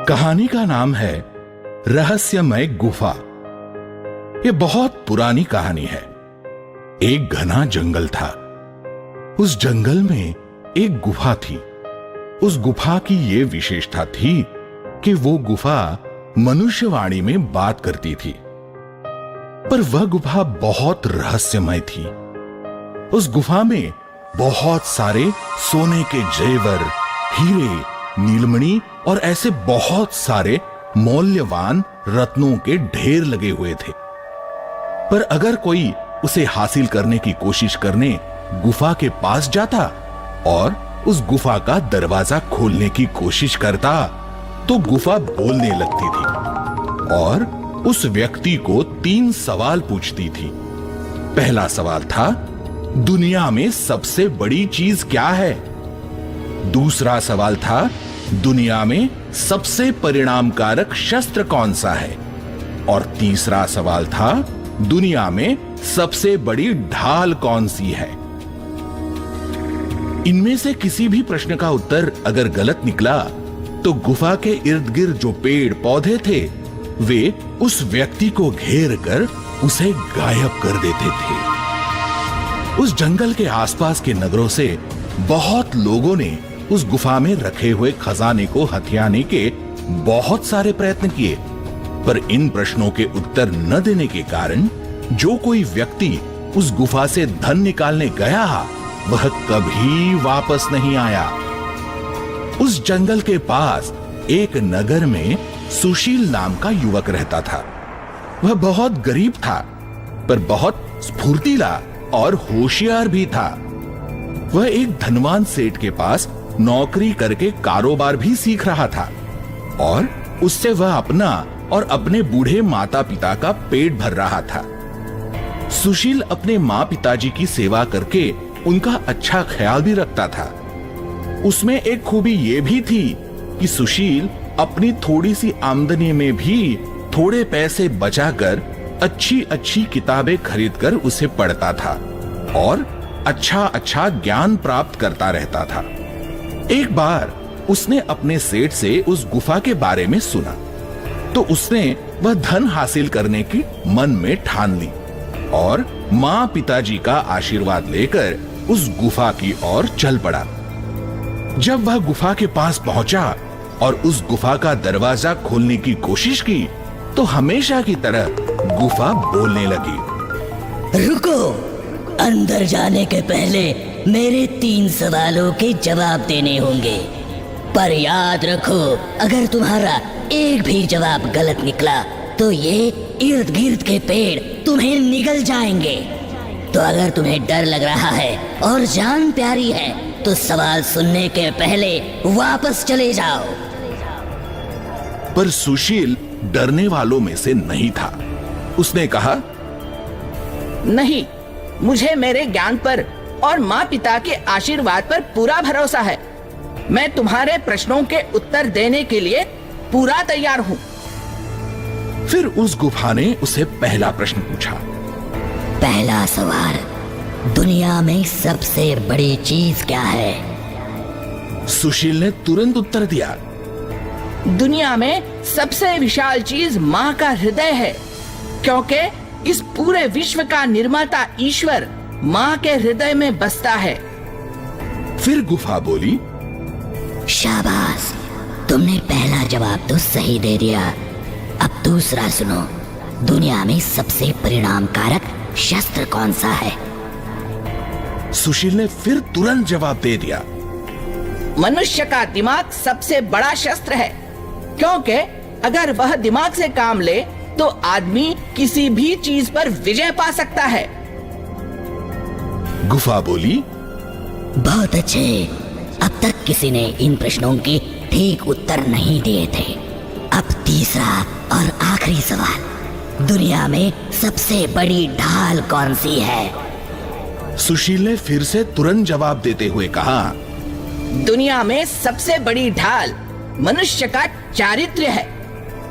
कहानी का नाम है रहस्यमय गुफा। यह बहुत पुरानी कहानी है। एक घना जंगल था। उस जंगल में एक गुफा थी। उस गुफा की यह विशेषता थी कि वो गुफा मनुष्यवाणी में बात करती थी। पर वह गुफा बहुत रहस्यमय थी। उस गुफा में बहुत सारे सोने के जेवर, हीरे, नीलमणि और ऐसे बहुत सारे मूल्यवान रत्नों के ढेर लगे हुए थे। पर अगर कोई उसे हासिल करने की कोशिश करने गुफा के पास जाता और उस गुफा का दरवाजा खोलने की कोशिश करता तो गुफा बोलने लगती थी और उस व्यक्ति को 3 सवाल पूछती थी। पहला सवाल था, दुनिया में सबसे बड़ी चीज क्या है? दूसरा सवाल था, दुनिया में सबसे परिणामकारक शस्त्र कौन सा है? और तीसरा सवाल था, दुनिया में सबसे बड़ी ढाल कौन सी है? इनमें से किसी भी प्रश्न का उत्तर अगर गलत निकला तो गुफा के इर्द गिर्द जो पेड़ पौधे थे वे उस व्यक्ति को घेर कर उसे गायब कर देते थे। उस जंगल के आसपास के नगरों से बहुत लोगों ने उस गुफा में रखे हुए खजाने को हथियाने के बहुत सारे प्रयत्न किए, पर इन प्रश्नों के उत्तर न देने के कारण जो कोई व्यक्ति उस गुफा से धन निकालने गया वह कभी वापस नहीं आया। उस जंगल के पास एक नगर में सुशील नाम का युवक रहता था। वह बहुत गरीब था पर बहुत स्फूर्तिला और होशियार भी था। वह एक धनवान सेठ के पास नौकरी करके कारोबार भी सीख रहा था और उससे वह अपना और अपने बूढ़े माता पिता का पेट भर रहा था। सुशील अपने माँ पिताजी की सेवा करके उनका अच्छा ख्याल भी रखता था। उसमें एक खूबी यह भी थी कि सुशील अपनी थोड़ी सी आमदनी में भी थोड़े पैसे बचाकर अच्छी अच्छी किताबें खरीदकर उसे पढ़ता था और अच्छा अच्छा ज्ञान प्राप्त करता रहता था। एक बार उसने अपने सेठ से उस गुफा के बारे में सुना तो उसने वह धन हासिल करने की मन में ठान ली और माँ पिताजी का आशीर्वाद लेकर उस गुफा की ओर चल पड़ा। जब वह गुफा के पास पहुंचा और उस गुफा का दरवाजा खोलने की कोशिश की तो हमेशा की तरह गुफा बोलने लगी। रुको, अंदर जाने के पहले मेरे 3 सवालों के जवाब देने होंगे। पर याद रखो, अगर तुम्हारा एक भी जवाब गलत निकला तो ये इर्द गिर्द के पेड़ तुम्हें निगल जाएंगे। तो अगर तुम्हें डर लग रहा है और जान प्यारी है तो सवाल सुनने के पहले वापस चले जाओ। पर सुशील डरने वालों में से नहीं था। उसने कहा, नहीं, मुझे मेरे ज्ञान पर और माँ पिता के आशीर्वाद पर पूरा भरोसा है। मैं तुम्हारे प्रश्नों के उत्तर देने के लिए पूरा तैयार हूँ। फिर उस गुफा ने उसे पहला प्रश्न पूछा। पहला सवाल, दुनिया में सबसे बड़ी चीज क्या है? सुशील ने तुरंत उत्तर दिया, दुनिया में सबसे विशाल चीज माँ का हृदय है, क्योंकि इस पूरे विश्व का निर्माता ईश्वर माँ के हृदय में बसता है। फिर गुफा बोली, शाबाश, तुमने पहला जवाब तो सही दे दिया। अब दूसरा सुनो, दुनिया में सबसे परिणामकारक शस्त्र कौन सा है? सुशील ने फिर तुरंत जवाब दे दिया, मनुष्य का दिमाग सबसे बड़ा शस्त्र है, क्योंकि अगर वह दिमाग से काम ले तो आदमी किसी भी चीज पर विजय पा सकता है। गुफा बोली, बहुत अच्छे। अब तक किसी ने इन प्रश्नों के ठीक उत्तर नहीं दिए थे। अब तीसरा और आखिरी सवाल, दुनिया में सबसे बड़ी ढाल कौन सी है? सुशील ने फिर से तुरंत जवाब देते हुए कहा, दुनिया में सबसे बड़ी ढाल मनुष्य का चारित्र्य है,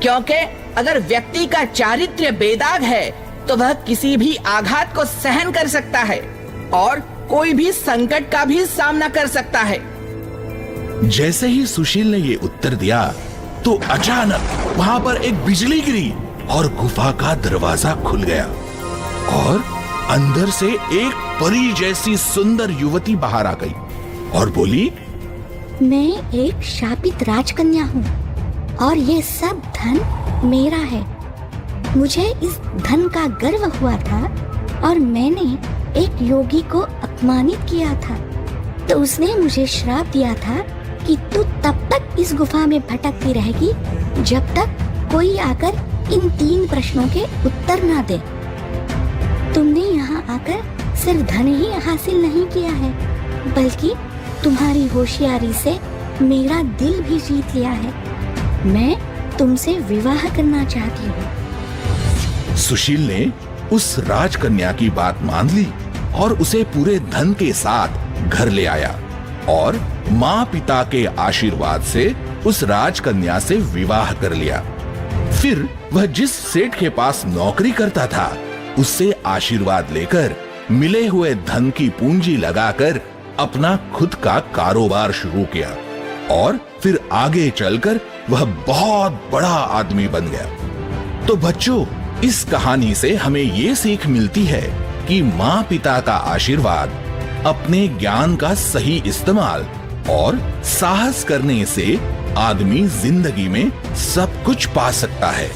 क्योंकि अगर व्यक्ति का चारित्र्य बेदाग है तो वह किसी भी आघात को सहन कर सकता है और कोई भी संकट का भी सामना कर सकता है। जैसे ही सुशील ने ये उत्तर दिया तो अचानक वहां पर एक बिजली गिरी और गुफा का दरवाजा खुल गया और अंदर से एक परी जैसी सुंदर युवती बाहर आ गई और बोली, मैं एक शापित राजकन्या हूँ और ये सब धन मेरा है। मुझे इस धन का गर्व हुआ था और मैंने एक योगी को अपमानित किया था, तो उसने मुझे श्राप दिया था कि तू तब तक इस गुफा में भटकती रहेगी जब तक कोई आकर इन 3 प्रश्नों के उत्तर ना दे। तुमने यहाँ आकर सिर्फ धन ही हासिल नहीं किया है, बल्कि तुम्हारी होशियारी से मेरा दिल भी जीत लिया है। मैं तुमसे विवाह करना चाहती हूँ। सुशील ने उस राजकन्या की बात मान ली और उसे पूरे धन के साथ घर ले आया और माँ पिता के आशीर्वाद से उस राजकन्या से विवाह कर लिया। फिर वह जिस सेठ के पास नौकरी करता था उससे आशीर्वाद लेकर मिले हुए धन की पूंजी लगाकर अपना खुद का कारोबार शुरू किया और फिर आगे चलकर वह बहुत बड़ा आदमी बन गया। तो बच्चों, इस कहानी से हमें ये सीख मिलती है कि माँ पिता का आशीर्वाद, अपने ज्ञान का सही इस्तेमाल और साहस करने से आदमी जिंदगी में सब कुछ पा सकता है।